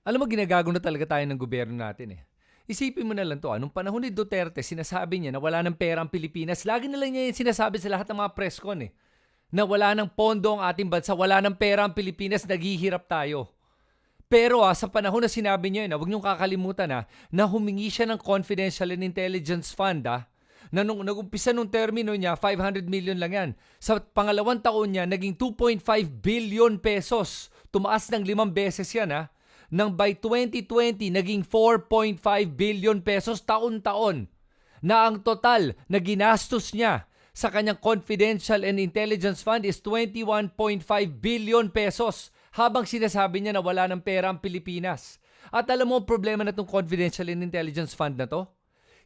Alam mo, ginagago na talaga tayo ng gobyerno natin eh. Isipin mo na lang to, nung panahon ni Duterte, sinasabi niya na wala ng pera ang Pilipinas. Lagi na lang niya yung sinasabi sa lahat ng mga press con eh. Na wala ng pondo ang ating bansa, wala ng pera ang Pilipinas, naghihirap tayo. Pero sa panahon na sinabi niya yun, huwag niyong kakalimutan na humingi siya ng Confidential and Intelligence Fund na nung nag-umpisa nung termino niya, 500 million lang yan. Sa pangalawang taon niya, naging 2.5 billion pesos. Tumaas ng 5 beses yan Nang by 2020, naging 4.5 billion pesos taon-taon na ang total na ginastos niya sa kanyang Confidential and Intelligence Fund is 21.5 billion pesos habang sinasabi niya na wala ng pera ang Pilipinas. At alam mo ang problema na itong Confidential and Intelligence Fund na to?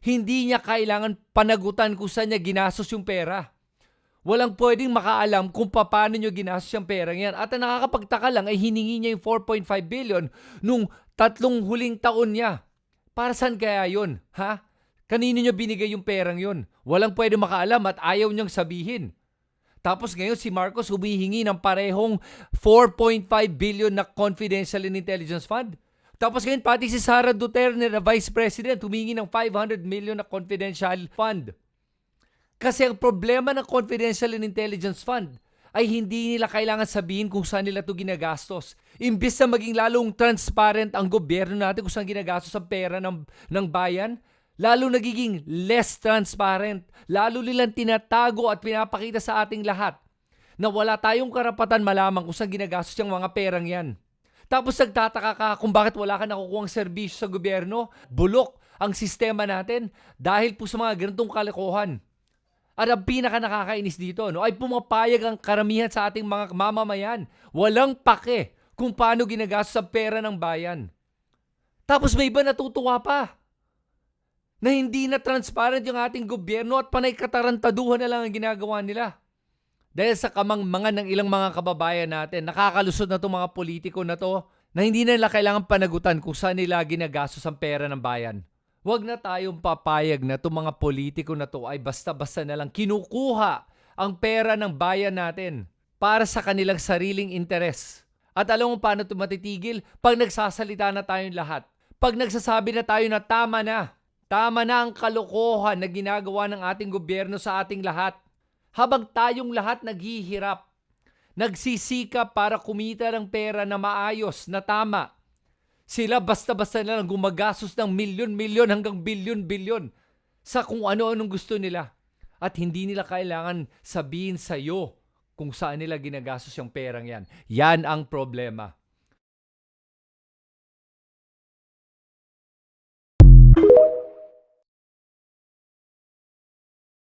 Hindi niya kailangan panagutan kung saan niya ginastos yung pera. Walang pwedeng makaalam kung paano nyo ginastos yung pera yan. At ang nakakapagtaka lang ay hiningi niya yung 4.5 billion nung 3 huling taon niya. Para saan kaya yun? Kanino nyo binigay yung perang yun? Walang pwedeng makaalam at ayaw niyang sabihin. Tapos ngayon si Marcos humihingi ng parehong 4.5 billion na Confidential and Intelligence Fund. Tapos ngayon pati si Sara Duterte na Vice President humingi ng 500 million na Confidential Fund. Kasi ang problema ng Confidential and Intelligence Fund ay hindi nila kailangan sabihin kung saan nila ito ginagastos. Imbis na maging lalong transparent ang gobyerno natin kung saan ginagastos ang pera ng bayan, lalo nagiging less transparent. Lalo nilang tinatago at pinapakita sa ating lahat na wala tayong karapatan malaman kung saan ginagastos yung mga perang yan. Tapos nagtataka ka kung bakit wala ka nakukuhang serbisyo sa gobyerno. Bulok ang sistema natin dahil po sa mga ganitong kalokohan. At ang pinaka nakakainis dito ay pumapayag ang karamihan sa ating mga mamamayan. Walang pake kung paano ginagastos ang pera ng bayan. Tapos may iba natutuwa pa na hindi na transparent yung ating gobyerno at panay katarantaduhan na lang ang ginagawa nila. Dahil sa kamangmangan ng ilang mga kababayan natin, nakakalusot na itong mga politiko na to na hindi na nila kailangan panagutan kung saan nila ginagastos ang pera ng bayan. Huwag na tayong papayag na itong mga politiko na to ay basta-basta na lang kinukuha ang pera ng bayan natin para sa kanilang sariling interes. At alam mo paano ito matitigil? Pag nagsasalita na tayong lahat. Pag nagsasabi na tayo na tama na. Tama na ang kalokohan na ginagawa ng ating gobyerno sa ating lahat. Habang tayong lahat naghihirap, nagsisikap para kumita ng pera na maayos, na tama. Sila basta-basta na lang gumagastos ng milyon-milyon hanggang bilyon-bilyon sa kung ano-anong gusto nila. At hindi nila kailangan sabihin sa iyo kung saan nila ginagastos yung perang yan. Yan ang problema.